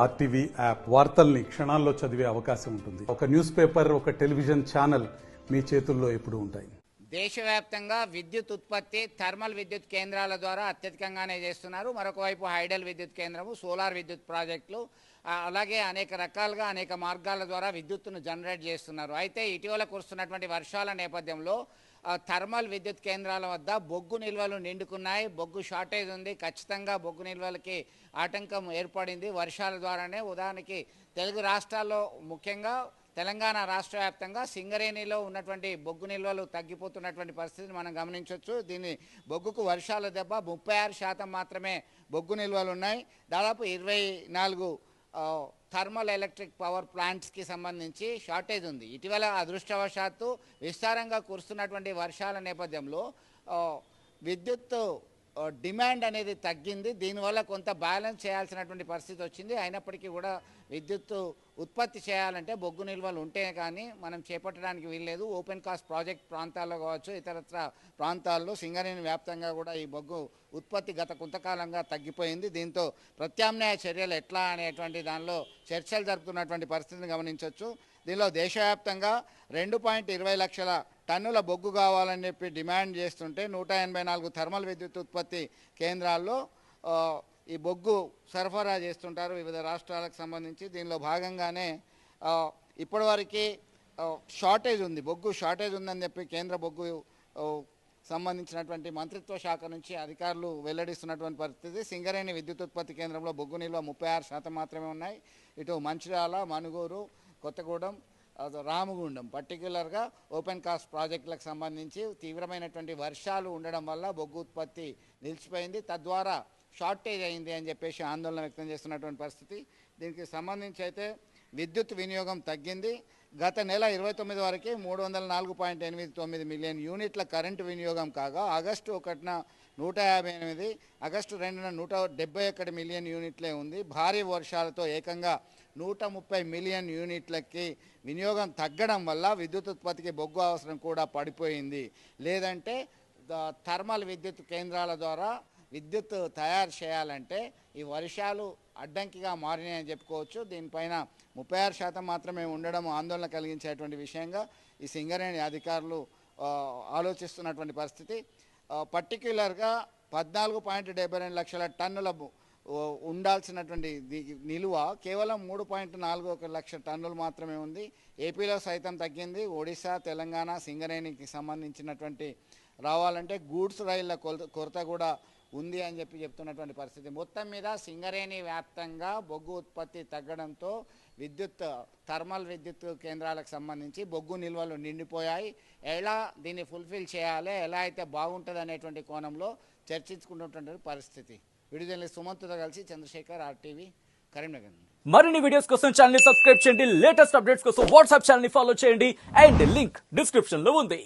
RTV app వార్తల్ని క్షణాల్లో చదివే అవకాశం ఉంటుంది. ఒక న్యూస్ పేపర్, ఒక టెలివిజన్ ఛానల్ మీ చేతుల్లో ఎప్పుడూ ఉంటాయి. దేశవ్యాప్తంగా విద్యుత్ ఉత్పత్తి థర్మల్ విద్యుత్ కేంద్రాల ద్వారా అత్యధికంగానే చేస్తున్నారు. మరొక వైపు హైడల్ విద్యుత్ కేంద్రము, సోలార్ విద్యుత్ ప్రాజెక్టులు, అలాగే అనేక రకాలుగా అనేక మార్గాల ద్వారా విద్యుత్తును జనరేట్ చేస్తున్నారు. అయితే ఇటీవల కురుస్తున్నటువంటి వర్షాల నేపథ్యంలో థర్మల్ విద్యుత్ కేంద్రాల వద్ద బొగ్గు నిల్వలు నిండుకున్నాయి. బొగ్గు షార్టేజ్ ఉంది. ఖచ్చితంగా బొగ్గు నిల్వలకి ఆటంకం ఏర్పడింది వర్షాల ద్వారానే. ఉదాహరణకి తెలుగు రాష్ట్రాల్లో, ముఖ్యంగా తెలంగాణ రాష్ట్ర వ్యాప్తంగా సింగరేణిలో ఉన్నటువంటి బొగ్గు నిల్వలు తగ్గిపోతున్నటువంటి పరిస్థితిని మనం గమనించవచ్చు. దీన్ని బొగ్గుకు వర్షాల దెబ్బ. 36% మాత్రమే బొగ్గు నిల్వలు ఉన్నాయి. దాదాపు 24 థర్మల్ ఎలక్ట్రిక్ పవర్ ప్లాంట్స్కి సంబంధించి షార్టేజ్ ఉంది. ఇటీవల అదృష్టవశాత్తు విస్తారంగా కురుస్తున్నటువంటి వర్షాల నేపథ్యంలో విద్యుత్ డిమాండ్ అనేది తగ్గింది. దీనివల్ల కొంత బ్యాలెన్స్ చేయాల్సినటువంటి పరిస్థితి వచ్చింది. అయినప్పటికీ కూడా విద్యుత్ ఉత్పత్తి చేయాలంటే బొగ్గు నిల్వలు ఉంటే కానీ మనం చేపట్టడానికి వీల్లేదు. ఓపెన్ కాస్ట్ ప్రాజెక్ట్ ప్రాంతాల్లో కావచ్చు, ఇతరత్ర ప్రాంతాల్లో సింగరేణి వ్యాప్తంగా కూడా ఈ బొగ్గు ఉత్పత్తి గత కొంతకాలంగా తగ్గిపోయింది. దీంతో ప్రత్యామ్నాయ చర్యలు ఎట్లా అనేటువంటి దానిలో చర్చలు జరుపుతున్నటువంటి పరిస్థితిని గమనించవచ్చు. దీనిలో దేశవ్యాప్తంగా 2.20 లక్షల టన్నుల బొగ్గు కావాలని చెప్పి డిమాండ్ చేస్తుంటే 184 థర్మల్ విద్యుత్ ఉత్పత్తి కేంద్రాల్లో ఈ బొగ్గు సరఫరా చేస్తుంటారు వివిధ రాష్ట్రాలకు సంబంధించి. దీనిలో భాగంగానే ఇప్పటివరకు షార్టేజ్ ఉంది, బొగ్గు షార్టేజ్ ఉందని చెప్పి కేంద్ర బొగ్గు సంబంధించినటువంటి మంత్రిత్వ శాఖ నుంచి అధికారులు వెల్లడిస్తున్నటువంటి పరిస్థితి. సింగరేణి విద్యుత్ ఉత్పత్తి కేంద్రంలో బొగ్గు నిల్వ 36% మాత్రమే ఉన్నాయి. ఇటు మంచిర్యాల, మనుగూరు, కొత్తగూడెం, రామగుండం పర్టిక్యులర్గా ఓపెన్ కాస్ట్ ప్రాజెక్టులకు సంబంధించి తీవ్రమైనటువంటి వర్షాలు ఉండడం వల్ల బొగ్గు ఉత్పత్తి నిలిచిపోయింది. తద్వారా షార్టేజ్ అయింది అని చెప్పేసి ఆందోళన వ్యక్తం చేస్తున్నటువంటి పరిస్థితి. దీనికి సంబంధించి అయితే విద్యుత్ వినియోగం తగ్గింది. గత నెల 29 వరకు 304.89 మిలియన్ యూనిట్ల కరెంటు వినియోగం కాగా ఆగస్టు 1న 158, ఆగస్టు 2న 171 మిలియన్ యూనిట్లే ఉంది. భారీ వర్షాలతో ఏకంగా 130 మిలియన్ యూనిట్లకి వినియోగం తగ్గడం వల్ల విద్యుత్ ఉత్పత్తికి బొగ్గు అవసరం కూడా పడిపోయింది. లేదంటే థర్మల్ విద్యుత్ కేంద్రాల ద్వారా విద్యుత్ తయారు చేయాలంటే ఈ వర్షాలు అడ్డంకిగా మారినాయని చెప్పుకోవచ్చు. దీనిపైన 36% మాత్రమే ఉండడం ఆందోళన కలిగించేటువంటి విషయంగా ఈ సింగరేణి అధికారులు ఆలోచిస్తున్నటువంటి పరిస్థితి. పర్టిక్యులర్గా 14.72 లక్షల టన్నుల ఉండాల్సినటువంటి నిలువ కేవలం 3.41 లక్షల టన్నులు మాత్రమే ఉంది. ఏపీలో సైతం తగ్గింది. ఒడిశా, తెలంగాణ, సింగరేణికి సంబంధించినటువంటి రావాలంటే గూడ్స్ రైళ్ల కొరత కూడా ఉంది అని చెప్తున్నటువంటి పరిస్థితి. మొత్తం మీద సింగరేణి వ్యాప్తంగా బొగ్గు ఉత్పత్తి తగ్గడంతో విద్యుత్ థర్మల్ విద్యుత్ కేంద్రాలకు సంబంధించి బొగ్గు నిల్వలు నిండిపోయాయి. ఎలా దీన్ని ఫుల్ఫిల్ చేయాలి, ఎలా అయితే బాగుంటుంది అనేటువంటి కోణంలో చర్చించుకున్నటువంటి పరిస్థితి. విడుదల సుమంత్తో కలిసి చంద్రశేఖర్, ఆర్టీవీ, కరీంనగర్. మరిన్ని వీడియోస్ కోసం ఛానల్ ని సబ్స్క్రైబ్ చేయండి. లేటెస్ట్ అప్డేట్స్ కోసం వాట్సాప్ ఛానల్ ని ఫాలో చేయండి. అండ్ లింక్ డిస్క్రిప్షన్ లో ఉంది.